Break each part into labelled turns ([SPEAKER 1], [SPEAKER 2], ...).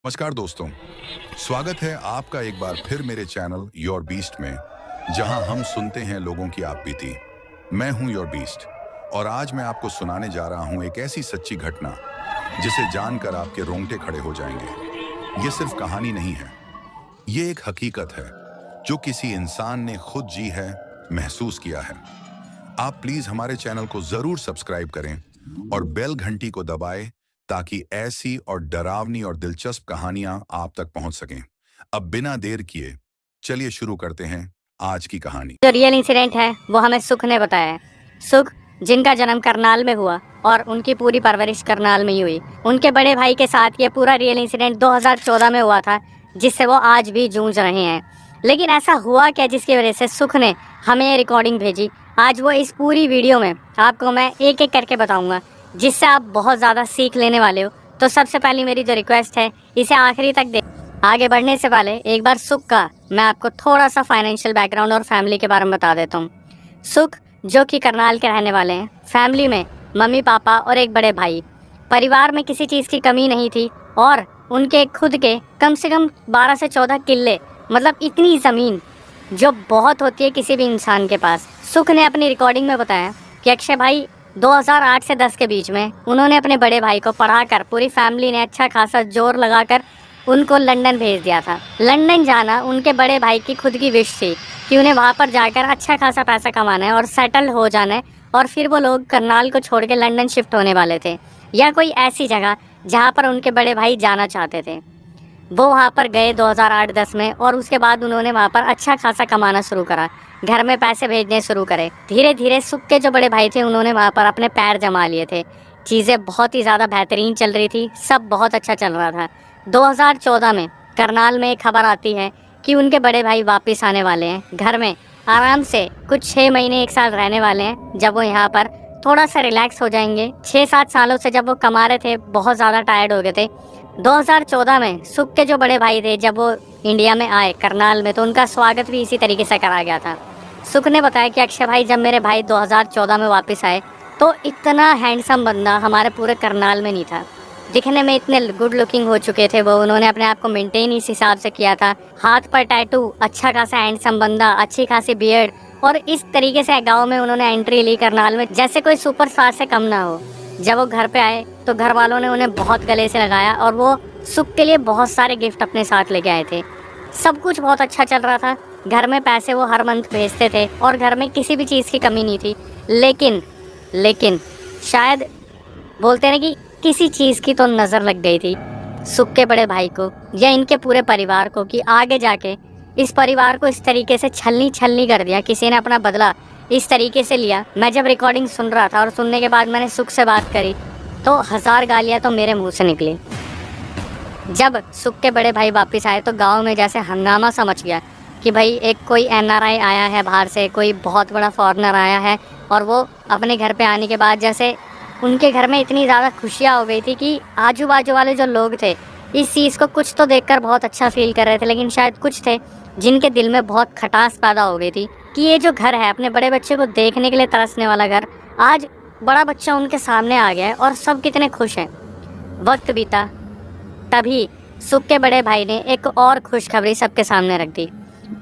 [SPEAKER 1] नमस्कार दोस्तों, स्वागत है आपका एक बार फिर मेरे चैनल योर बीस्ट में, जहां हम सुनते हैं लोगों की आपबीती। मैं हूं योर बीस्ट और आज मैं आपको सुनाने जा रहा हूं एक ऐसी सच्ची घटना जिसे जानकर आपके रोंगटे खड़े हो जाएंगे। ये सिर्फ कहानी नहीं है, ये एक हकीकत है जो किसी इंसान ने खुद जी है, महसूस किया है। आप प्लीज हमारे चैनल को जरूर सब्सक्राइब करें और बेल घंटी को दबाएं ताकि ऐसी और डरावनी और दिलचस्प कहानियां आप तक पहुंच सकें। अब बिना देर किए चलिए शुरू करते हैं आज की कहानी।
[SPEAKER 2] जो रियल इंसिडेंट है वो हमें सुख ने बताया है। सुख जिनका जन्म करनाल में हुआ और उनकी पूरी परवरिश करनाल में ही हुई। उनके बड़े भाई के साथ ये पूरा रियल इंसिडेंट 2014 में हुआ था, जिससे वो आज भी जूझ रहे हैं। लेकिन ऐसा हुआ क्या जिसकी वजह से सुख ने हमें ये रिकॉर्डिंग भेजी। आज वो इस पूरी वीडियो में आपको मैं एक एक करके बताऊंगा, जिससे आप बहुत ज़्यादा सीख लेने वाले हो। तो सबसे पहली मेरी जो रिक्वेस्ट है, इसे आखिरी तक देख। आगे बढ़ने से पहले एक बार सुख का मैं आपको थोड़ा सा फाइनेंशियल बैकग्राउंड और फैमिली के बारे में बता देता हूँ। सुख जो कि करनाल के रहने वाले हैं। फैमिली में मम्मी पापा और एक बड़े भाई। परिवार में किसी चीज़ की कमी नहीं थी और उनके खुद के कम से कम 12 से 14 किले, मतलब इतनी ज़मीन जो बहुत होती है किसी भी इंसान के पास। सुख ने अपनी रिकॉर्डिंग में बताया कि अक्षय भाई 2008 से 10 के बीच में उन्होंने अपने बड़े भाई को पढ़ाकर, पूरी फैमिली ने अच्छा खासा जोर लगाकर उनको लंदन भेज दिया था। लंदन जाना उनके बड़े भाई की खुद की विश थी कि उन्हें वहाँ पर जाकर अच्छा खासा पैसा कमाना है और सेटल हो जाना है, और फिर वो लोग करनाल को छोड़ के लंदन शिफ्ट होने वाले थे, या कोई ऐसी जगह जहाँ पर उनके बड़े भाई जाना चाहते थे। वो वहाँ पर गए 2008-10 में, और उसके बाद उन्होंने वहाँ पर अच्छा खासा कमाना शुरू करा, घर में पैसे भेजने शुरू करे। धीरे धीरे सुख के जो बड़े भाई थे उन्होंने वहाँ पर अपने पैर जमा लिए थे। चीज़ें बहुत ही ज़्यादा बेहतरीन चल रही थी, सब बहुत अच्छा चल रहा था। 2014 में करनाल में एक खबर आती है कि उनके बड़े भाई वापस आने वाले हैं घर में, आराम से कुछ 6 महीने 1 साल रहने वाले हैं, जब वो यहाँ पर थोड़ा सा रिलैक्स हो जाएंगे। 6-7 सालों से जब वो कमा रहे थे, बहुत ज़्यादा टायर्ड हो गए थे। 2014 में सुख के जो बड़े भाई थे, जब वो इंडिया में आए करनाल में, तो उनका स्वागत भी इसी तरीके से करा गया था। सुख ने बताया कि अक्षय भाई, जब मेरे भाई 2014 में वापस आए तो इतना हैंडसम बंदा हमारे पूरे करनाल में नहीं था। दिखने में इतने गुड लुकिंग हो चुके थे वो, उन्होंने अपने आप को मेंटेन इस हिसाब से किया था। हाथ पर टैटू, अच्छा खासा हैंडसम बंदा, अच्छी खासी बियर्ड, और इस तरीके से गाँव में उन्होंने एंट्री ली करनाल में जैसे कोई सुपरस्टार से कम ना हो। जब वो घर पे आए तो घर वालों ने उन्हें बहुत गले से लगाया और वो सुख के लिए बहुत सारे गिफ्ट अपने साथ लेके आए थे। सब कुछ बहुत अच्छा चल रहा था। घर में पैसे वो हर मंथ भेजते थे और घर में किसी भी चीज़ की कमी नहीं थी। लेकिन शायद बोलते हैं कि किसी चीज़ की तो नज़र लग गई थी सुख के बड़े भाई को या इनके पूरे परिवार को, कि आगे जाके इस परिवार को इस तरीके से छलनी कर दिया। किसी ने अपना बदला इस तरीके से लिया। मैं जब रिकॉर्डिंग सुन रहा था और सुनने के बाद मैंने सुख से बात करी तो 1000 गालियाँ तो मेरे मुंह से निकली। जब सुख के बड़े भाई वापस आए तो गांव में जैसे हंगामा सा मच गया कि भाई एक कोई एनआरआई आया है बाहर से, कोई बहुत बड़ा फॉरेनर आया है, और वो अपने घर पे आने के बाद जैसे उनके घर में इतनी ज़्यादा खुशियाँ हो गई थी कि आजू बाजू वाले जो लोग थे इस चीज़ को कुछ तो देखकर बहुत अच्छा फील कर रहे थे, लेकिन शायद कुछ थे जिनके दिल में बहुत खटास पैदा हो गई थी कि ये जो घर है, अपने बड़े बच्चे को देखने के लिए तरसने वाला घर, आज बड़ा बच्चा उनके सामने आ गया है और सब कितने खुश हैं। वक्त बीता, तभी सुख के बड़े भाई ने एक और खुशखबरी सबके सामने रख दी।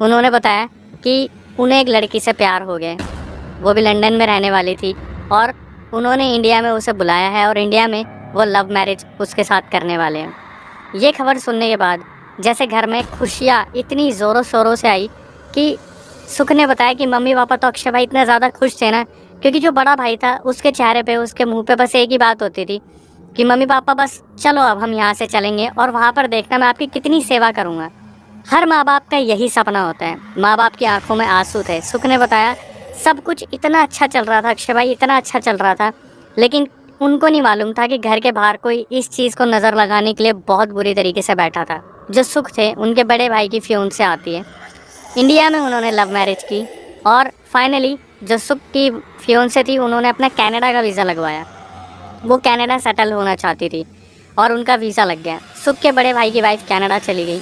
[SPEAKER 2] उन्होंने बताया कि उन्हें एक लड़की से प्यार हो गया, वो भी लंदन में रहने वाली थी, और उन्होंने इंडिया में उसे बुलाया है और इंडिया में वो लव मैरिज उसके साथ करने वाले हैं। ये खबर सुनने के बाद जैसे घर में खुशियाँ इतनी ज़ोरों शोरों से आई कि सुख ने बताया कि मम्मी पापा तो अक्षय भाई इतने ज़्यादा खुश थे ना, क्योंकि जो बड़ा भाई था उसके चेहरे पे, उसके मुंह पे बस एक ही बात होती थी कि मम्मी पापा बस चलो अब हम यहाँ से चलेंगे और वहाँ पर देखना मैं आपकी कितनी सेवा करूँगा। हर माँ बाप का यही सपना होता है। माँ बाप की आंखों में आंसू थे। सुख ने बताया सब कुछ इतना अच्छा चल रहा था, अक्षय भाई इतना अच्छा चल रहा था, लेकिन उनको नहीं मालूम था कि घर के बाहर कोई इस चीज़ को नज़र लगाने के लिए बहुत बुरी तरीके से बैठा था। जो सुख थे उनके बड़े भाई की फियोंसे आती है। इंडिया में उन्होंने लव मैरिज की और फाइनली जो सुख की फियोंसे थी उन्होंने अपना कनाडा का वीज़ा लगवाया। वो कनाडा सेटल होना चाहती थी और उनका वीज़ा लग गया। सुख के बड़े भाई की वाइफ कनाडा चली गई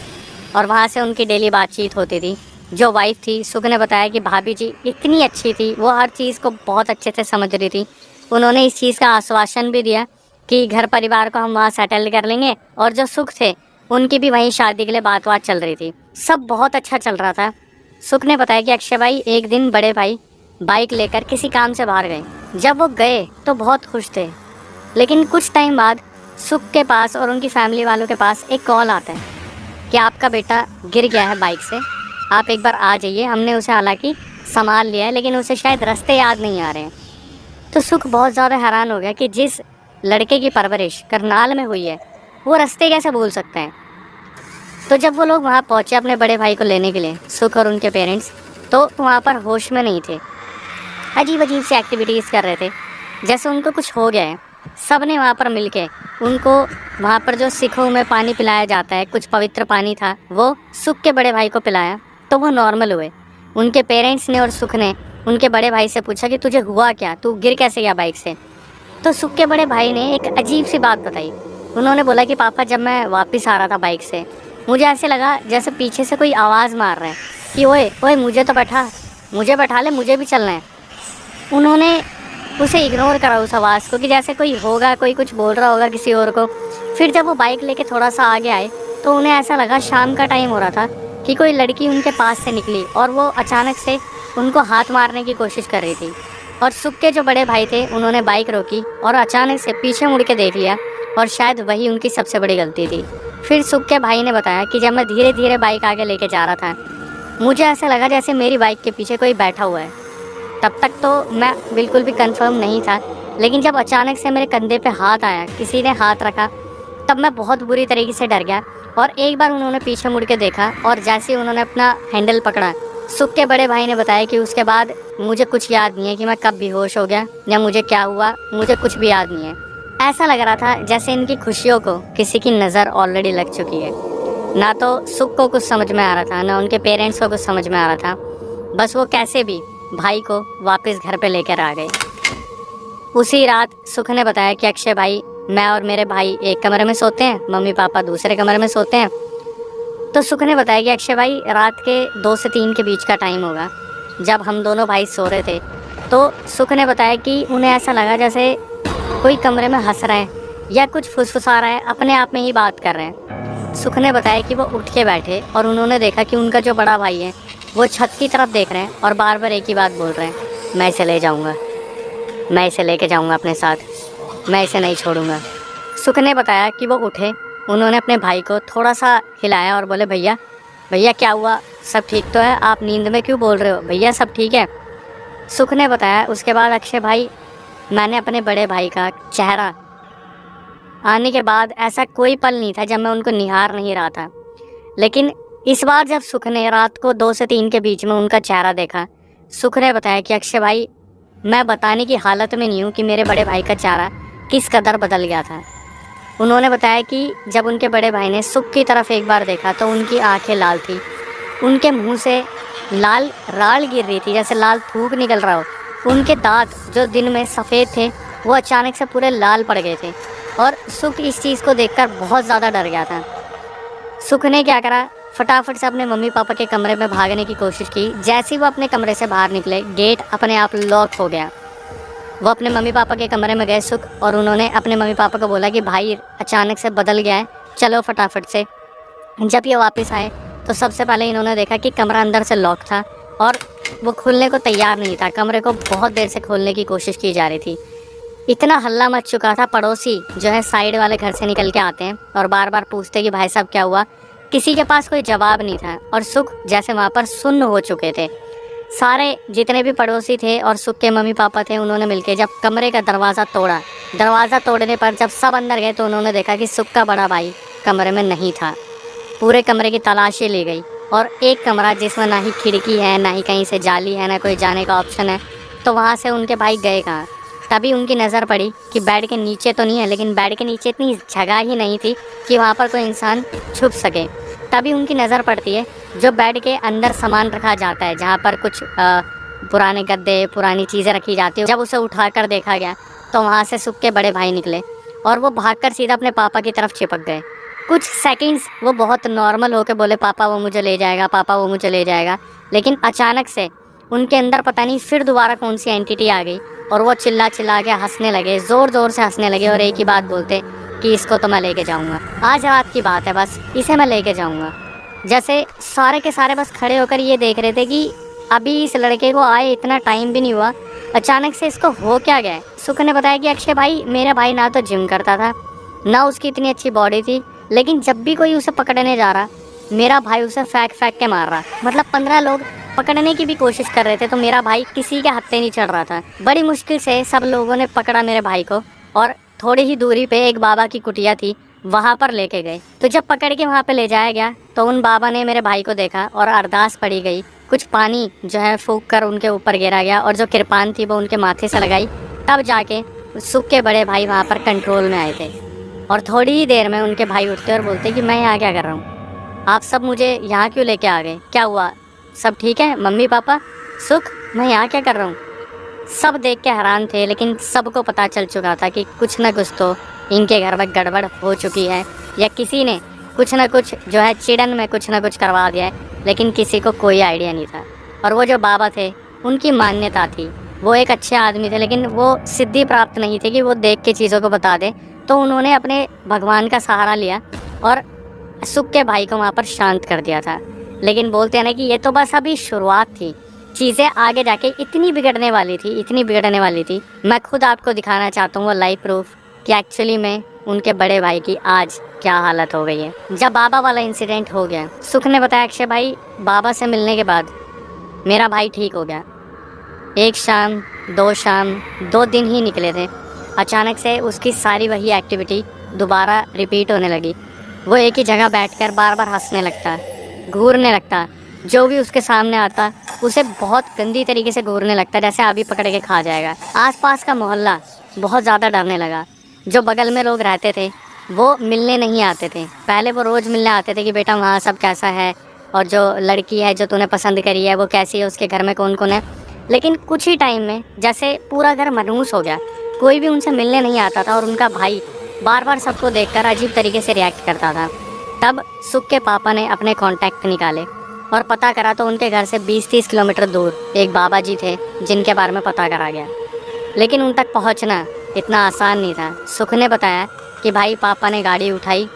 [SPEAKER 2] और वहाँ से उनकी डेली बातचीत होती थी। जो वाइफ थी, सुख ने बताया कि भाभी जी इतनी अच्छी थी, वो हर चीज़ को बहुत अच्छे से समझ रही थी। उन्होंने इस चीज़ का आश्वासन भी दिया कि घर परिवार को हम वहाँ सेटल कर लेंगे, और जो सुख थे उनकी भी वहीं शादी के लिए बात चल रही थी। सब बहुत अच्छा चल रहा था। सुख ने बताया कि अक्षय भाई एक दिन बड़े भाई बाइक लेकर किसी काम से बाहर गए। जब वो गए तो बहुत खुश थे, लेकिन कुछ टाइम बाद सुख के पास और उनकी फैमिली वालों के पास एक कॉल आता है कि आपका बेटा गिर गया है बाइक से, आप एक बार आ जाइए। हमने उसे हालांकि संभाल लिया है, लेकिन उसे शायद रास्ते याद नहीं आ रहे हैं। तो सुख बहुत ज़्यादा हैरान हो गया कि जिस लड़के की परवरिश करनाल में हुई है वो रास्ते कैसे भूल सकते हैं। तो जब वो लोग वहाँ पहुँचे अपने बड़े भाई को लेने के लिए, सुख और उनके पेरेंट्स, तो वहाँ पर होश में नहीं थे, अजीब अजीब सी एक्टिविटीज़ कर रहे थे, जैसे उनको कुछ हो गया है। सब ने वहाँ पर मिलके उनको वहाँ पर जो सिखों में पानी पिलाया जाता है, कुछ पवित्र पानी था, वो सुख के बड़े भाई को पिलाया तो वो नॉर्मल हुए। उनके पेरेंट्स ने और सुख ने उनके बड़े भाई से पूछा कि तुझे हुआ क्या, तू गिर कैसे गया बाइक से। तो सुख के बड़े भाई ने एक अजीब सी बात बताई। उन्होंने बोला कि पापा, जब मैं वापस आ रहा था बाइक से, मुझे ऐसे लगा जैसे पीछे से कोई आवाज़ मार रहा है कि ओए ओए मुझे तो बैठा, मुझे बैठा ले, मुझे भी चलना है। उन्होंने उसे इग्नोर करा उस आवाज़ को कि जैसे कोई होगा, कोई कुछ बोल रहा होगा किसी और को। फिर जब वो बाइक लेके थोड़ा सा आगे आए तो उन्हें ऐसा लगा शाम का टाइम हो रहा था कि कोई लड़की उनके पास से निकली और वो अचानक से उनको हाथ मारने की कोशिश कर रही थी। और सुख के जो बड़े भाई थे उन्होंने बाइक रोकी और अचानक से पीछे मुड़ के देख लिया, और शायद वही उनकी सबसे बड़ी गलती थी। फिर सुख के भाई ने बताया कि जब मैं धीरे धीरे बाइक आगे लेके जा रहा था, मुझे ऐसा लगा जैसे मेरी बाइक के पीछे कोई बैठा हुआ है। तब तक तो मैं बिल्कुल भी कंफर्म नहीं था, लेकिन जब अचानक से मेरे कंधे पे हाथ आया, किसी ने हाथ रखा, तब मैं बहुत बुरी तरीके से डर गया। और एक बार उन्होंने पीछे मुड़ के देखा और जैसे ही उन्होंने अपना हैंडल पकड़ा, सुख के बड़े भाई ने बताया कि उसके बाद मुझे कुछ याद नहीं है कि मैं कब बेहोश हो गया या मुझे क्या हुआ, मुझे कुछ भी याद नहीं है। ऐसा लग रहा था जैसे इनकी खुशियों को किसी की नज़र ऑलरेडी लग चुकी है। ना तो सुख को कुछ समझ में आ रहा था, ना उनके पेरेंट्स को कुछ समझ में आ रहा था। बस वो कैसे भी भाई को वापस घर पे लेकर आ गए। उसी रात सुख ने बताया कि अक्षय भाई, मैं और मेरे भाई एक कमरे में सोते हैं, मम्मी पापा दूसरे कमरे में सोते हैं। तो सुख ने बताया कि अक्षय भाई, रात के 2 से 3 के बीच का टाइम होगा जब हम दोनों भाई सो रहे थे। तो सुख ने बताया कि उन्हें ऐसा लगा जैसे कोई कमरे में हंस रहा है या कुछ फुसफुसा रहा है, अपने आप में ही बात कर रहे हैं। सुख ने बताया कि वो उठ के बैठे और उन्होंने देखा कि उनका जो बड़ा भाई है वो छत की तरफ देख रहे हैं और बार बार एक ही बात बोल रहे हैं, मैं इसे ले जाऊंगा, मैं इसे लेके जाऊंगा अपने साथ, मैं इसे नहीं छोड़ूंगा। सुख ने बताया कि वो उठे, उन्होंने अपने भाई को थोड़ा सा हिलाया और बोले, भैया भैया क्या हुआ, सब ठीक तो है, आप नींद में क्यों बोल रहे हो, भैया सब ठीक है। सुख ने बताया उसके बाद, अक्षय भाई, मैंने अपने बड़े भाई का चेहरा आने के बाद ऐसा कोई पल नहीं था जब मैं उनको निहार नहीं रहा था। लेकिन इस बार जब सुख ने रात को 2 से 3 के बीच में उनका चेहरा देखा, सुख ने बताया कि अक्षय भाई, मैं बताने की हालत में नहीं हूँ कि मेरे बड़े भाई का चेहरा किस कदर बदल गया था। उन्होंने बताया कि जब उनके बड़े भाई ने सुख की तरफ एक बार देखा तो उनकी आंखें लाल थी, उनके मुंह से लाल राल गिर रही थी जैसे लाल थूक निकल रहा हो। उनके दांत जो दिन में सफ़ेद थे वो अचानक से पूरे लाल पड़ गए थे और सुख इस चीज़ को देखकर बहुत ज़्यादा डर गया था। सुख ने क्या करा, फटाफट से अपने मम्मी पापा के कमरे में भागने की कोशिश की। जैसे ही वो अपने कमरे से बाहर निकले, गेट अपने आप लॉक हो गया। वो अपने मम्मी पापा के कमरे में गए सुख, और उन्होंने अपने मम्मी पापा को बोला कि भाई अचानक से बदल गया है, चलो फटाफट से। जब ये वापस आए तो सबसे पहले इन्होंने देखा कि कमरा अंदर से लॉक था और वो खुलने को तैयार नहीं था। कमरे को बहुत देर से खोलने की कोशिश की जा रही थी। इतना हल्ला मच चुका था, पड़ोसी जो है साइड वाले घर से निकल के आते हैं और बार बार पूछते कि भाई साहब क्या हुआ। किसी के पास कोई जवाब नहीं था और सुख जैसे वहाँ पर सुन्न हो चुके थे। सारे जितने भी पड़ोसी थे और सुख के मम्मी पापा थे, उन्होंने मिलकर जब कमरे का दरवाज़ा तोड़ा, दरवाज़ा तोड़ने पर जब सब अंदर गए तो उन्होंने देखा कि सुख का बड़ा भाई कमरे में नहीं था। पूरे कमरे की तलाशी ली गई और एक कमरा जिसमें ना ही खिड़की है, ना ही कहीं से जाली है, ना कोई जाने का ऑप्शन है, तो वहाँ से उनके भाई गए कहाँ। तभी उनकी नज़र पड़ी कि बेड के नीचे तो नहीं है, लेकिन बेड के नीचे इतनी जगह ही नहीं थी कि वहाँ पर कोई इंसान छुप सके। तभी उनकी नज़र पड़ती है जो बेड के अंदर सामान रखा जाता है, जहाँ पर कुछ पुराने गद्दे, पुरानी चीज़ें रखी जाती है। जब उसे उठाकर देखा गया तो वहाँ से सुख के बड़े भाई निकले और वो भागकर सीधा अपने पापा की तरफ चिपक गए। कुछ सेकंड्स वो बहुत नॉर्मल होकर बोले, पापा वो मुझे ले जाएगा, पापा वो मुझे ले जाएगा। लेकिन अचानक से उनके अंदर पता नहीं फिर दोबारा कौन सी एंटिटी आ गई और वो चिल्ला चिल्ला के हंसने लगे, ज़ोर ज़ोर से हंसने लगे और एक ही बात बोलते, कि इसको तो मैं लेके जाऊंगा, आज रात की बात है, बस इसे मैं लेके जाऊंगा। जैसे सारे के सारे बस खड़े होकर ये देख रहे थे कि अभी इस लड़के को आए इतना टाइम भी नहीं हुआ, अचानक से इसको हो क्या गया। सुख ने बताया कि अक्षय भाई, मेरा भाई ना तो जिम करता था, ना उसकी इतनी अच्छी बॉडी थी, लेकिन जब भी कोई उसे पकड़ने जा रहा, मेरा भाई उसे फेंक फेंक के मार रहा। मतलब 15 लोग पकड़ने की भी कोशिश कर रहे थे तो मेरा भाई किसी के हत्थे नहीं चढ़ रहा था। बड़ी मुश्किल से सब लोगों ने पकड़ा मेरे भाई को और थोड़ी ही दूरी पे एक बाबा की कुटिया थी, वहाँ पर लेके गए। तो जब पकड़ के वहाँ पे ले जाया गया तो उन बाबा ने मेरे भाई को देखा और अरदास पड़ी गई, कुछ पानी जो है फूंक कर उनके ऊपर गिरा गया और जो कृपान थी वो उनके माथे से लगाई, तब जाके सुख के बड़े भाई वहाँ पर कंट्रोल में आए थे। और थोड़ी ही देर में उनके भाई उठते और बोलते कि मैं यहाँ क्या कर रहा हूँ, आप सब मुझे यहाँ क्यों लेके आ गए, क्या हुआ, सब ठीक है मम्मी पापा, सुख मैं यहाँ क्या कर रहा हूँ। सब देख के हैरान थे, लेकिन सबको पता चल चुका था कि कुछ न कुछ तो इनके घर में गड़बड़ हो चुकी है, या किसी ने कुछ न कुछ जो है चिड़न में कुछ न कुछ करवा दिया है, लेकिन किसी को कोई आइडिया नहीं था। और वो जो बाबा थे उनकी मान्यता थी, वो एक अच्छे आदमी थे, लेकिन वो सिद्धि प्राप्त नहीं थे कि वो देख के चीज़ों को बता दे। तो उन्होंने अपने भगवान का सहारा लिया और सुख के भाई को वहाँ पर शांत कर दिया था। लेकिन बोलते हैं ना कि ये तो बस अभी शुरुआत थी, चीज़ें आगे जाके इतनी बिगड़ने वाली थी, इतनी बिगड़ने वाली थी। मैं खुद आपको दिखाना चाहता हूँ वो लाइव प्रूफ कि एक्चुअली में उनके बड़े भाई की आज क्या हालत हो गई है। जब बाबा वाला इंसिडेंट हो गया, सुख ने बताया अक्षय भाई, बाबा से मिलने के बाद मेरा भाई ठीक हो गया। एक शाम, 2 शाम, 2 दिन ही निकले थे, अचानक से उसकी सारी वही एक्टिविटी दोबारा रिपीट होने लगी। वो एक ही जगह बैठकर बार बार हंसने लगता, घूरने लगता, जो भी उसके सामने आता उसे बहुत गंदी तरीके से घूरने लगता, जैसे अभी पकड़ के खा जाएगा। आसपास का मोहल्ला बहुत ज़्यादा डरने लगा। जो बगल में लोग रहते थे वो मिलने नहीं आते थे। पहले वो रोज़ मिलने आते थे कि बेटा वहाँ सब कैसा है, और जो लड़की है जो तूने पसंद करी है वो कैसी है, उसके घर में कौन कौन है। लेकिन कुछ ही टाइम में जैसे पूरा घर मनहूस हो गया, कोई भी उनसे मिलने नहीं आता था और उनका भाई बार बार सबको देखकर अजीब तरीके से रिएक्ट करता था। तब सुख के पापा ने अपने कॉन्टैक्ट निकाले और पता करा तो उनके घर से 20-30 किलोमीटर दूर एक बाबा जी थे जिनके बारे में पता करा गया। लेकिन उन तक पहुंचना इतना आसान नहीं था। सुख ने बताया कि भाई पापा ने गाड़ी उठाई,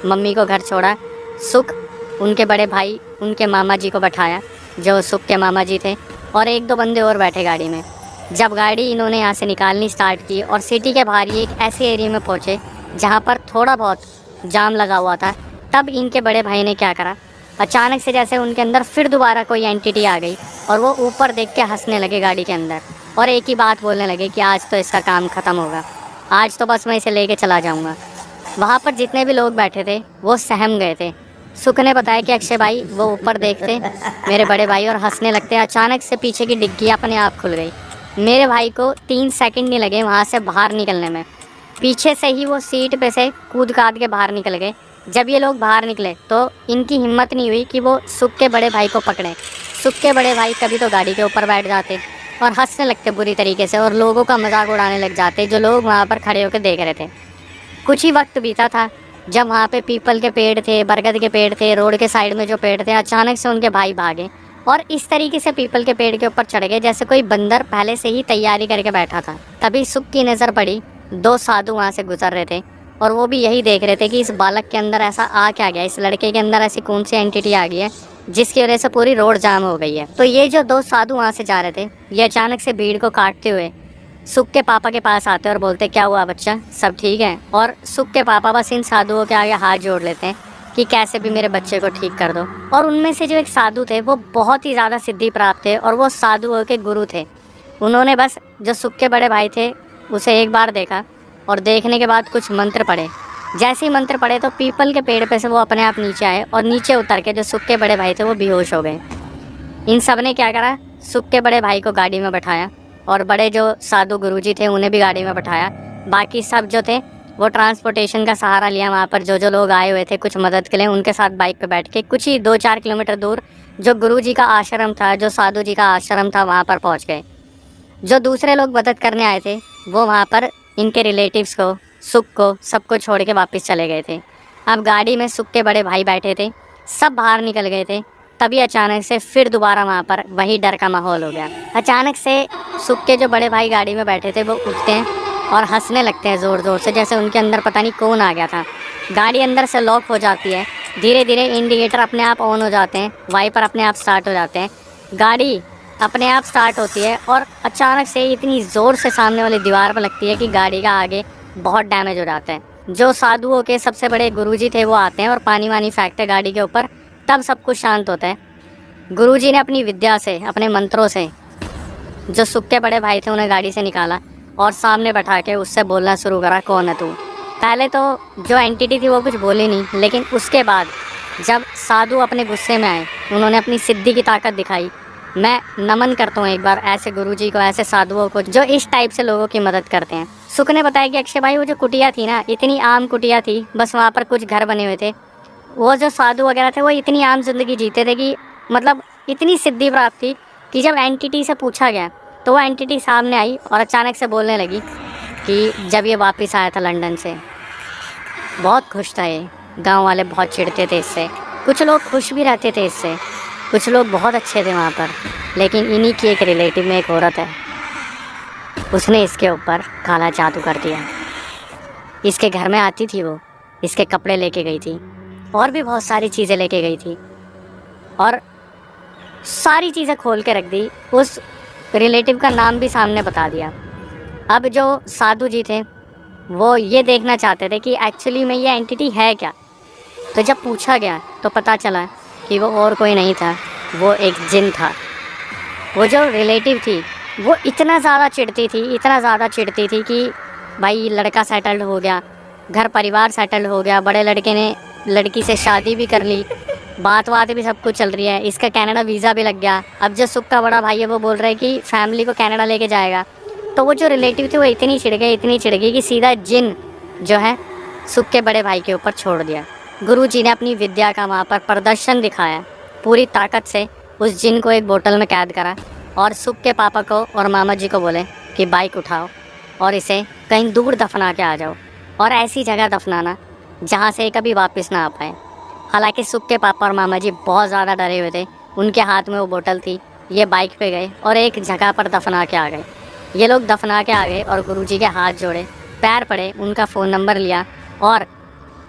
[SPEAKER 2] मम्मी को घर छोड़ा, सुख उनके बड़े भाई उनके मामा जी को बैठाया जो सुख के मामा जी थे, और 1-2 बंदे और बैठे गाड़ी में। जब गाड़ी इन्होंने यहाँ से निकालनी स्टार्ट की और सिटी के बाहर ही एक ऐसे एरिया में पहुँचे जहाँ पर थोड़ा बहुत जाम लगा हुआ था, तब इनके बड़े भाई ने क्या करा, अचानक से जैसे उनके अंदर फिर दोबारा कोई एंटिटी आ गई और वो ऊपर देख के हंसने लगे गाड़ी के अंदर, और एक ही बात बोलने लगे कि आज तो इसका काम ख़त्म होगा, आज तो बस मैं इसे लेके चला जाऊंगा। वहाँ पर जितने भी लोग बैठे थे वो सहम गए थे। सुख ने बताया कि अक्षय भाई वो ऊपर देखते मेरे बड़े भाई और हंसने लगते। अचानक से पीछे की डिग्गी अपने आप खुल गई। मेरे भाई को 3 सेकंड नहीं लगे वहाँ से बाहर निकलने में, पीछे से ही वो सीट पे से कूद काद के बाहर निकल गए। जब ये लोग बाहर निकले तो इनकी हिम्मत नहीं हुई कि वो सुख के बड़े भाई को पकड़ें। सुख के बड़े भाई कभी तो गाड़ी के ऊपर बैठ जाते और हंसने लगते बुरी तरीके से और लोगों का मजाक उड़ाने लग जाते जो लोग वहाँ पर खड़े होकर देख रहे थे। कुछ ही वक्त बीता था जब वहाँ पे पीपल के पेड़ थे, बरगद के पेड़ थे, रोड के साइड में जो पेड़ थे, अचानक से उनके भाई भागे और इस तरीके से पीपल के पेड़ के ऊपर चढ़ गए जैसे कोई बंदर पहले से ही तैयारी करके बैठा था। तभी सुख की नज़र पड़ी, 2 साधु वहाँ से गुजर रहे थे और वो भी यही देख रहे थे कि इस बालक के अंदर ऐसा आ क्या गया, इस लड़के के अंदर ऐसी कौन सी एंटिटी आ गई है जिसकी वजह से पूरी रोड जाम हो गई है। तो ये जो 2 साधु वहाँ से जा रहे थे, ये अचानक से भीड़ को काटते हुए सुख के पापा के पास आते और बोलते क्या हुआ बच्चा, सब ठीक है। और सुख के पापा बस इन साधुओं के आगे हाथ जोड़ लेते हैं कि कैसे भी मेरे बच्चे को ठीक कर दो। और उनमें से जो एक साधु थे वो बहुत ही ज़्यादा सिद्धि प्राप्त थे और वो साधुओं के गुरु थे। उन्होंने बस जो सुख के बड़े भाई थे उसे एक बार देखा और देखने के बाद कुछ मंत्र पढ़े। जैसे ही मंत्र पढ़े तो पीपल के पेड़ पे से वो अपने आप नीचे आए और नीचे उतर के जो सुख के बड़े भाई थे वो बेहोश हो गए। इन सब ने क्या करा, सुख के बड़े भाई को गाड़ी में बैठाया और बड़े जो साधु गुरुजी थे उन्हें भी गाड़ी में बैठाया। बाकी सब जो थे वो ट्रांसपोर्टेशन का सहारा लिया। वहाँ पर जो लोग आए हुए थे कुछ मदद के लिए, उनके साथ बाइक पे बैठ के कुछ ही 2-4 किलोमीटर दूर जो गुरुजी का आश्रम था, जो साधु जी का आश्रम था, वहाँ पर पहुँच गए। जो दूसरे लोग मदद करने आए थे वो वहाँ पर इनके रिलेटिव्स को, सुख को, सबको छोड़ के वापस चले गए थे। अब गाड़ी में सुख के बड़े भाई बैठे थे, सब बाहर निकल गए थे। तभी अचानक से फिर दोबारा वहाँ पर वही डर का माहौल हो गया। अचानक से सुख के जो बड़े भाई गाड़ी में बैठे थे वो उठते हैं और हंसने लगते हैं ज़ोर ज़ोर से, जैसे उनके अंदर पता नहीं कौन आ गया था। गाड़ी अंदर से लॉक हो जाती है। धीरे धीरे इंडिकेटर अपने आप ऑन हो जाते हैं, वाइपर अपने आप स्टार्ट हो जाते हैं, गाड़ी अपने आप स्टार्ट होती है और अचानक से इतनी ज़ोर से सामने वाली दीवार पर लगती है कि गाड़ी का आगे बहुत डैमेज हो जाता है। जो साधुओं के सबसे बड़े गुरुजी थे वो आते हैं और पानी वानी फेंकते हैं गाड़ी के ऊपर। तब सब कुछ शांत होता है। गुरुजी ने अपनी विद्या से, अपने मंत्रों से जो सुख के बड़े भाई थे उन्हें गाड़ी से निकाला और सामने बैठा के उससे बोलना शुरू करा, कौन है तू। पहले तो जो एंटिटी थी वो कुछ बोली नहीं, लेकिन उसके बाद जब साधु अपने गुस्से में आए, उन्होंने अपनी सिद्धि की ताकत दिखाई। मैं नमन करता हूँ एक बार ऐसे गुरुजी को, ऐसे साधुओं को जो इस टाइप से लोगों की मदद करते हैं। सुख ने बताया कि अक्षय भाई वो जो कुटिया थी ना, इतनी आम कुटिया थी, बस वहाँ पर कुछ घर बने हुए थे। वो जो साधु वगैरह थे वो इतनी आम जिंदगी जीते थे कि मतलब इतनी सिद्धि प्राप्त थी कि जब एंटिटी से पूछा गया तो वो एंटिटी सामने आई और अचानक से बोलने लगी कि जब ये वापस आया था लंदन से, बहुत खुश था ये। गांव वाले बहुत चिढ़ते थे इससे, कुछ लोग खुश भी रहते थे इससे, कुछ लोग बहुत अच्छे थे वहाँ पर। लेकिन इन्हीं की एक रिलेटिव में एक औरत है, उसने इसके ऊपर काला जादू कर दिया। इसके घर में आती थी वो, इसके कपड़े लेके गई थी और भी बहुत सारी चीज़ें लेके गई थी और सारी चीज़ें खोल के रख दी। उस रिलेटिव का नाम भी सामने बता दिया। अब जो साधु जी थे वो ये देखना चाहते थे कि एक्चुअली में ये एंटिटी है क्या। तो जब पूछा गया तो पता चला कि वो और कोई नहीं था, वो एक जिन था। वो जो रिलेटिव थी वो इतना ज़्यादा चिढ़ती थी, इतना ज़्यादा चिढ़ती थी कि भाई लड़का सेटल्ड हो गया, घर परिवार सेटल्ड हो गया, बड़े लड़के ने लड़की से शादी भी कर ली, बात भी सब कुछ चल रही है, इसका कनाडा वीज़ा भी लग गया। अब जो सुख का बड़ा भाई है वो बोल रहा है कि फैमिली को कनाडा लेके जाएगा। तो वो जो रिलेटिव थे वो इतनी चिढ़ गई कि सीधा जिन जो है सुख के बड़े भाई के ऊपर छोड़ दिया। गुरुजी ने अपनी विद्या का वहाँ पर प्रदर्शन दिखाया, पूरी ताकत से उस जिन को एक बोतल में कैद करा और सुख के पापा को और मामा जी को बोले कि बाइक उठाओ और इसे कहीं दूर दफना के आ जाओ, और ऐसी जगह दफनाना जहाँ से कभी वापस ना आ पाए। हालांकि सुख के पापा और मामा जी बहुत ज़्यादा डरे हुए थे, उनके हाथ में वो बोतल थी। ये बाइक पे गए और एक जगह पर दफना के आ गए। ये लोग दफना के आ गए और गुरुजी के हाथ जोड़े, पैर पड़े, उनका फ़ोन नंबर लिया और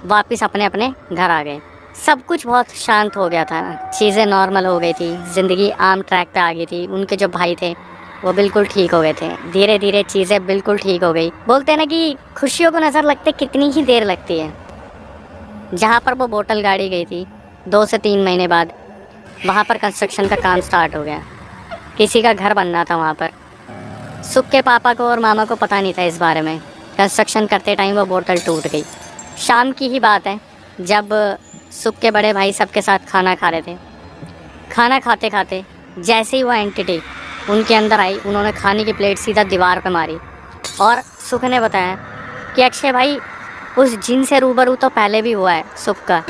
[SPEAKER 2] वापस अपने अपने घर आ गए। सब कुछ बहुत शांत हो गया था, चीज़ें नॉर्मल हो गई थी, ज़िंदगी आम ट्रैक पे आ गई थी। उनके जो भाई थे वो बिल्कुल ठीक हो गए थे, धीरे धीरे चीज़ें बिल्कुल ठीक हो गई। बोलते हैं ना कि खुशियों को नज़र लगते कितनी ही देर लगती है। जहाँ पर वो बोतल गाड़ी गई थी 2 से 3 महीने बाद वहाँ पर कंस्ट्रक्शन का काम स्टार्ट हो गया। किसी का घर बनना था वहाँ पर। सुख के पापा को और मामा को पता नहीं था इस बारे में। कंस्ट्रक्शन करते टाइम वो बोतल टूट गई। शाम की ही बात है जब सुख के बड़े भाई सबके साथ खाना खा रहे थे। खाना खाते खाते जैसे ही वो एंटिटी उनके अंदर आई, उन्होंने खाने की प्लेट सीधा दीवार पे मारी और सुख ने बताया कि अक्षय भाई उस जिन से रूबरू तो पहले भी हुआ है सुख का,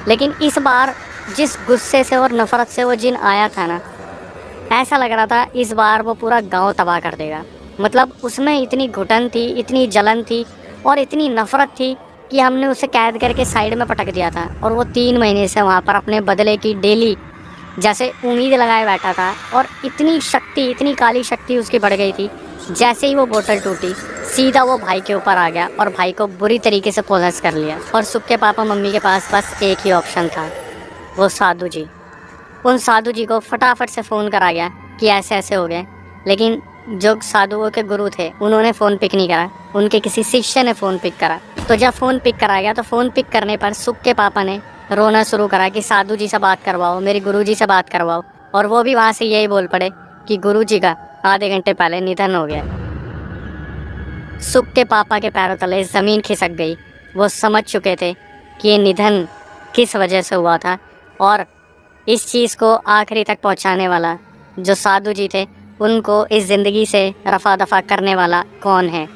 [SPEAKER 2] लेकिन इस बार जिस गुस्से से और नफ़रत से वो जिन आया था ना, ऐसा लग रहा था इस बार वो पूरा गांव तबाह कर देगा। मतलब उसमें इतनी घुटन थी, इतनी जलन थी और इतनी नफ़रत थी कि हमने उसे कैद करके साइड में पटक दिया था और वो 3 महीने से वहाँ पर अपने बदले की डेली जैसे उम्मीद लगाए बैठा था। और इतनी शक्ति, इतनी काली शक्ति उसकी बढ़ गई थी। जैसे ही वो बोतल टूटी सीधा वो भाई के ऊपर आ गया और भाई को बुरी तरीके से पोजेस कर लिया। और सुख के पापा मम्मी के पास बस एक ही ऑप्शन था, वो साधु जी। उन साधु जी को फटाफट से फ़ोन करा गया कि ऐसे ऐसे हो गए, लेकिन जो साधुओं के गुरु थे उन्होंने फ़ोन पिक नहीं करा, उनके किसी शिष्य ने फ़ोन पिक करा। तो जब फ़ोन पिक करा गया तो फ़ोन पिक करने पर सुख के पापा ने रोना शुरू करा कि साधु जी से बात करवाओ, मेरे गुरु जी से बात करवाओ। और वो भी वहाँ से यही बोल पड़े कि गुरु जी का आधे घंटे पहले निधन हो गया। सुख के पापा के पैरों तले ज़मीन खिसक गई। वो समझ चुके थे कि ये निधन किस वजह से हुआ था और इस चीज़ को आखिरी तक पहुंचाने वाला जो साधु जी थे, उनको इस ज़िंदगी से रफा दफा करने वाला कौन है?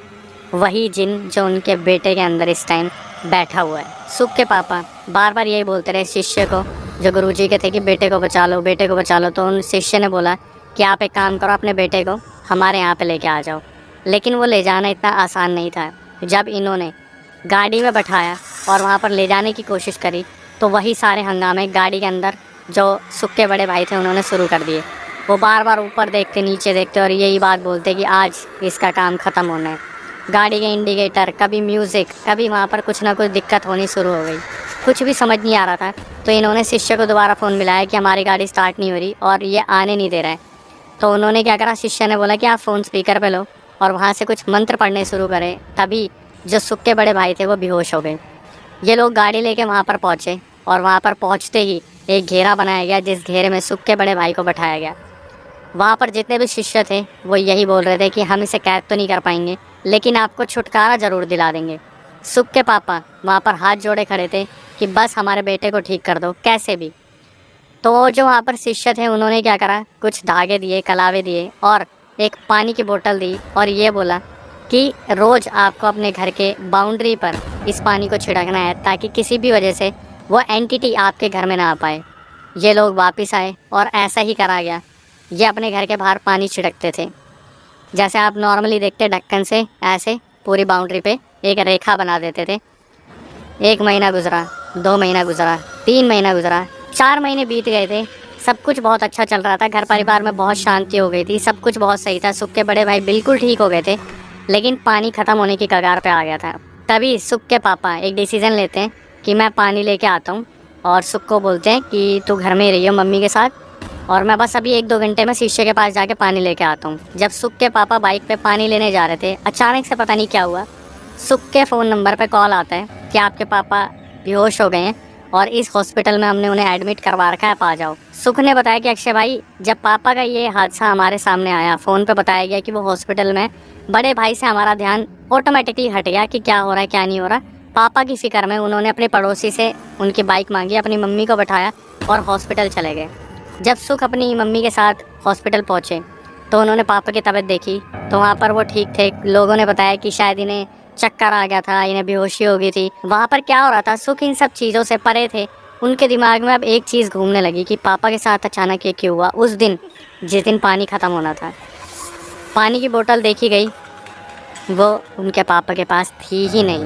[SPEAKER 2] वही जिन जो उनके बेटे के अंदर इस टाइम बैठा हुआ है। सुख के पापा बार बार यही बोलते रहे शिष्य को, जो गुरुजी के थे, कि बेटे को बचा लो, बेटे को बचा लो। तो उन शिष्य ने बोला कि आप एक काम करो, अपने बेटे को हमारे यहाँ पे लेके आ जाओ। लेकिन वो ले जाना इतना आसान नहीं था। जब इन्होंने गाड़ी में बैठाया और वहाँ पर ले जाने की कोशिश करी तो वही सारे हंगामे गाड़ी के अंदर जो सुख के बड़े भाई थे उन्होंने शुरू कर दिए। वो बार बार ऊपर देखते, नीचे देखते और यही बात बोलते कि आज इसका काम ख़त्म होना है। गाड़ी के इंडिकेटर, कभी म्यूज़िक, कभी वहाँ पर कुछ ना कुछ दिक्कत होनी शुरू हो गई। कुछ भी समझ नहीं आ रहा था। तो इन्होंने शिष्य को दोबारा फ़ोन मिलाया कि हमारी गाड़ी स्टार्ट नहीं हो रही और ये आने नहीं दे रहा है। तो उन्होंने क्या करा, शिष्य ने बोला कि आप फ़ोन स्पीकर पे लो और वहाँ से कुछ मंत्र पढ़ने शुरू करें। तभी जो सुख के बड़े भाई थे वो बेहोश हो गए। ये लोग गाड़ी लेके वहाँ पर पहुँचे और वहाँ पर पहुँचते ही एक घेरा बनाया गया, जिस घेरे में सुख के बड़े भाई को बैठाया गया। वहाँ पर जितने भी शिष्य थे वो यही बोल रहे थे कि हम इसे कैद तो नहीं कर पाएंगे, लेकिन आपको छुटकारा ज़रूर दिला देंगे। सुख के पापा वहाँ पर हाथ जोड़े खड़े थे कि बस हमारे बेटे को ठीक कर दो कैसे भी। तो जो वहाँ पर शिष्य थे उन्होंने क्या करा, कुछ धागे दिए, कलावे दिए और एक पानी की बोतल दी और ये बोला कि रोज़ आपको अपने घर के बाउंड्री पर इस पानी को छिड़कना है, ताकि किसी भी वजह से वो एंटिटी आपके घर में ना आ पाए। ये लोग वापस आए और ऐसा ही करा गया। ये अपने घर के बाहर पानी छिड़कते थे, जैसे आप नॉर्मली देखते ढक्कन से ऐसे पूरी बाउंड्री पे एक रेखा बना देते थे। 1 महीना गुजरा, 2 महीना गुजरा, 3 महीना गुजरा, 4 महीने बीत गए थे। सब कुछ बहुत अच्छा चल रहा था, घर परिवार में बहुत शांति हो गई थी, सब कुछ बहुत सही था। सुख के बड़े भाई बिल्कुल ठीक हो गए थे, लेकिन पानी ख़त्म होने की कगार पे आ गया था। तभी सुख के पापा एक डिसीज़न लेते हैं कि मैं पानी लेके आता हूँ, और सुख को बोलते हैं कि तू घर में ही रहियो मम्मी के साथ, और मैं बस अभी 1-2 घंटे में शिष्य के पास जाके पानी लेके आता हूँ। जब सुख के पापा बाइक पे पानी लेने जा रहे थे, अचानक से पता नहीं क्या हुआ, सुख के फ़ोन नंबर पे कॉल आता है कि आपके पापा बेहोश हो गए हैं और इस हॉस्पिटल में हमने उन्हें एडमिट करवा रखा है, आप आ जाओ। सुख ने बताया कि अक्षय भाई, जब पापा का ये हादसा हमारे सामने आया, फ़ोन पे बताया गया कि वो हॉस्पिटल में, बड़े भाई से हमारा ध्यान ऑटोमेटिकली हट गया कि क्या हो रहा है क्या नहीं हो रहा। पापा की फिक्र में उन्होंने अपने पड़ोसी से उनकी बाइक मांगी, अपनी मम्मी को बैठाया और हॉस्पिटल चले गए। जब सुख अपनी मम्मी के साथ हॉस्पिटल पहुँचे तो उन्होंने पापा की तबीयत देखी तो वहाँ पर वो ठीक थे। लोगों ने बताया कि शायद इन्हें चक्कर आ गया था, इन्हें बेहोशी हो गई थी। वहाँ पर क्या हो रहा था, सुख इन सब चीज़ों से परे थे। उनके दिमाग में अब एक चीज़ घूमने लगी कि पापा के साथ अचानक ये क्यों हुआ। उस दिन जिस दिन पानी ख़त्म होना था, पानी की बोतल देखी गई, वो उनके पापा के पास थी ही नहीं।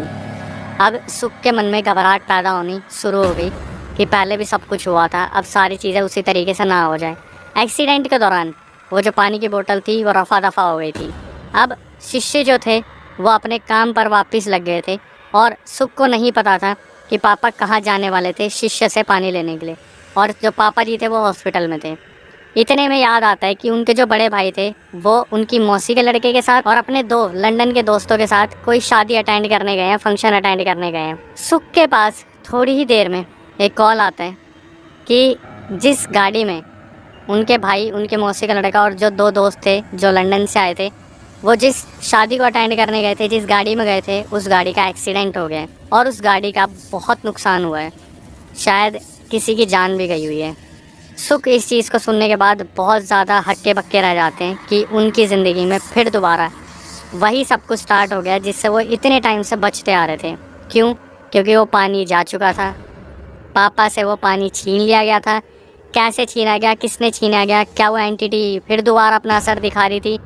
[SPEAKER 2] अब सुख के मन में घबराहट पैदा होनी शुरू हो गई कि पहले भी सब कुछ हुआ था, अब सारी चीज़ें उसी तरीके से ना हो जाए। एक्सीडेंट के दौरान वो जो पानी की बोतल थी वो रफा दफा हो गई थी। अब शिष्य जो थे वो अपने काम पर वापस लग गए थे और सुख को नहीं पता था कि पापा कहाँ जाने वाले थे शिष्य से पानी लेने के लिए, और जो पापा जी थे वो हॉस्पिटल में थे। इतने में याद आता है कि उनके जो बड़े भाई थे वो उनकी मौसी के लड़के के साथ और अपने 2 लंदन के दोस्तों के साथ कोई शादी अटेंड करने गए हैं, फंक्शन अटेंड करने गए हैं। सुख के पास थोड़ी ही देर में एक कॉल आता है कि जिस गाड़ी में उनके भाई, उनके मौसी का लड़का और जो 2 दोस्त थे जो लंदन से आए थे, वो जिस शादी को अटेंड करने गए थे, जिस गाड़ी में गए थे, उस गाड़ी का एक्सीडेंट हो गया है और उस गाड़ी का बहुत नुकसान हुआ है, शायद किसी की जान भी गई हुई है। सुख इस चीज़ को सुनने के बाद बहुत ज़्यादा हक्के बक्के रह जाते हैं कि उनकी ज़िंदगी में फिर दोबारा वही सब कुछ स्टार्ट हो गया जिससे वो इतने टाइम से बचते आ रहे थे। क्यों? क्योंकि वो पानी जा चुका था, पापा से वो पानी छीन लिया गया था। कैसे छीना गया, किसने छीना गया, क्या वो एंटिटी फिर दोबारा अपना असर दिखा रही थी?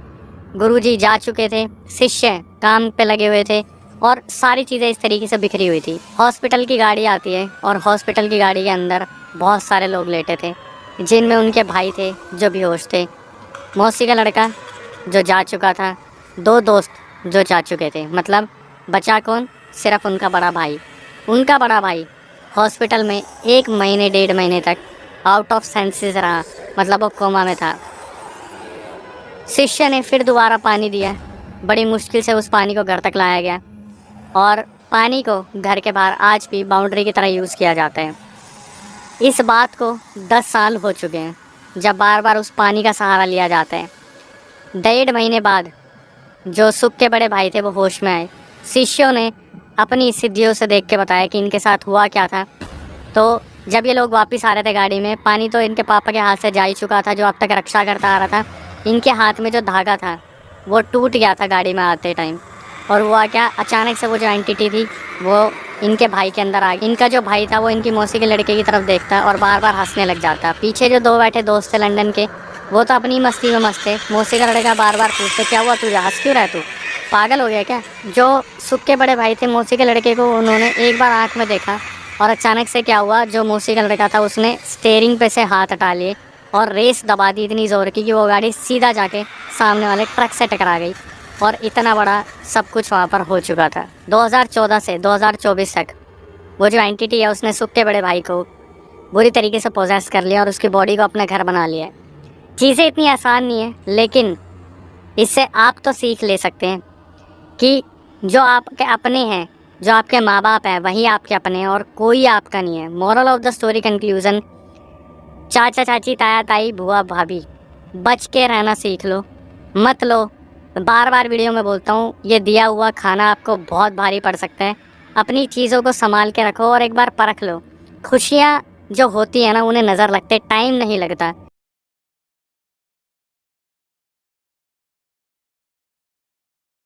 [SPEAKER 2] गुरुजी जा चुके थे, शिष्य काम पे लगे हुए थे और सारी चीज़ें इस तरीके से बिखरी हुई थी। हॉस्पिटल की गाड़ी आती है और हॉस्पिटल की गाड़ी के अंदर बहुत सारे लोग लेटे थे, जिनमें उनके भाई थे जो बेहोश थे, मौसी का लड़का जो जा चुका था, 2 दोस्त जो जा चुके थे। मतलब बचा कौन? सिर्फ उनका बड़ा भाई। उनका बड़ा भाई हॉस्पिटल में 1 महीने 1.5 महीने तक आउट ऑफ सेंसेस रहा, मतलब वो कोमा में था। शिष्य ने फिर दोबारा पानी दिया, बड़ी मुश्किल से उस पानी को घर तक लाया गया और पानी को घर के बाहर आज भी बाउंड्री की तरह यूज़ किया जाता है। इस बात को 10 साल हो चुके हैं जब बार बार उस पानी का सहारा लिया जाता है। 1.5 महीने बाद जो सुख के बड़े भाई थे वो होश में आए। शिष्यों ने अपनी सिद्धियों से देख के बताया कि इनके साथ हुआ क्या था। तो जब ये लोग वापस आ रहे थे गाड़ी में, पानी तो इनके पापा के हाथ से जा ही चुका था जो अब तक रक्षा करता आ रहा था। इनके हाथ में जो धागा था वो टूट गया था गाड़ी में आते टाइम, और हुआ क्या, अचानक से वो जो एंटिटी थी वो इनके भाई के अंदर आ गई। इनका जो भाई था वो इनकी मौसी के लड़के की तरफ देखता और बार बार हंसने लग जाता। पीछे जो 2 बैठे दोस्त थे लंदन के, वो तो अपनी मस्ती में मस्त थे। मौसी का लड़का बार बार पूछते, क्या हुआ तुझे, हंस क्यों रहा है, तू पागल हो गया क्या? जो सुख के बड़े भाई थे मौसी के लड़के को उन्होंने एक बार आँख में देखा और अचानक से क्या हुआ, जो मौसी का लड़का था उसने स्टीयरिंग पे से हाथ हटा लिए और रेस दबा दी इतनी ज़ोर की कि वो गाड़ी सीधा जाके सामने वाले ट्रक से टकरा गई। और इतना बड़ा सब कुछ वहाँ पर हो चुका था। 2014 से 2024 तक वो जो एंटिटी है उसने सुख के बड़े भाई को बुरी तरीके से पोजेस कर लिया और उसकी बॉडी को अपना घर बना लिया है। चीज़ें इतनी आसान नहीं है, लेकिन इससे आप तो सीख ले सकते हैं कि जो आपके अपने हैं, जो आपके माँ बाप हैं, वही आपके अपने हैं और कोई आपका नहीं है। Moral of the story conclusion, चाचा चाची ताया ताई बुआ भाभी, बच के रहना सीख लो, मत लो। बार बार वीडियो में बोलता हूँ, ये दिया हुआ खाना आपको बहुत भारी पड़ सकता है। अपनी चीज़ों को संभाल के रखो और एक बार परख लो। खुशियाँ जो होती है ना, उन्हें नज़र लगते टाइम नहीं लगता।